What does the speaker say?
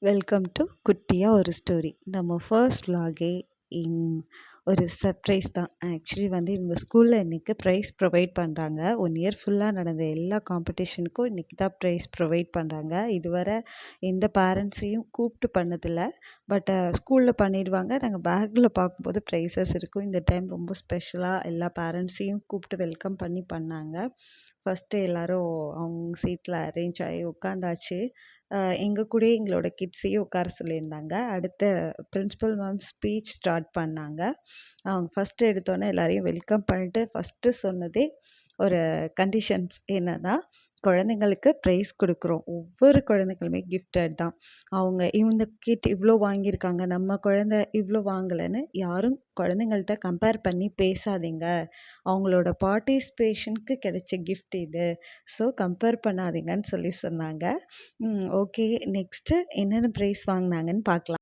Welcome to குட்டியா ஒரு story. நம்ம ஃபர்ஸ்ட் vlog-ஏ இன் ஒரு சர்ப்ரைஸ் தான். ஆக்சுவலி இவங்க ஸ்கூலில் இன்றைக்கி ப்ரைஸ் ப்ரொவைட் பண்ணுறாங்க. 1 இயர் ஃபுல்லாக நடந்த எல்லா காம்படிஷனுக்கும் இன்றைக்கி தான் ப்ரைஸ் ப்ரொவைட் பண்ணுறாங்க. இதுவரை எந்த பேரண்ட்ஸையும் கூப்பிட்டு பண்ணதில்லை. பட் ஸ்கூலில் பண்ணிடுவாங்க. நாங்கள் பேக்கில் பார்க்கும்போது ப்ரைஸஸ் இருக்கும். இந்த டைம் ரொம்ப ஸ்பெஷலாக எல்லா பேரண்ட்ஸையும் கூப்பிட்டு வெல்கம் பண்ணாங்க. ஃபஸ்ட்டு எல்லோரும் அவங்க சீட்டில் அரேஞ்ச் ஆகி உட்காந்தாச்சு. எங்கள் கூடயே எங்களோட கிட்ஸையும் உட்கார சொல்லியிருந்தாங்க. அடுத்து பிரின்சிபல் மேம் ஸ்பீச் ஸ்டார்ட் பண்ணாங்க. அவங்க ஃபஸ்ட்டு எடுத்தோன்னே எல்லாரையும் வெல்கம் பண்ணிட்டு ஃபஸ்ட்டு சொன்னதே ஒரு கண்டிஷன்ஸ் என்னன்னா, குழந்தைங்களுக்கு ப்ரைஸ் கொடுக்குறோம். ஒவ்வொரு குழந்தைகளுமே கிஃப்டட் தான். அவங்க இந்த கிட் இவ்வளோ வாங்கியிருக்காங்க, நம்ம குழந்தை இவ்வளோ வாங்கலைன்னு யாரும் குழந்தைங்கள்ட்ட கம்பேர் பண்ணி பேசாதீங்க. அவங்களோட பார்ட்டிசிபேஷனுக்கு கிடைச்ச கிஃப்ட் இது. ஸோ கம்பேர் பண்ணாதீங்கன்னு சொல்லி சொன்னாங்க. ஓகே, நெக்ஸ்ட்டு என்னென்ன ப்ரைஸ் வாங்கினாங்கன்னு பார்க்கலாம்.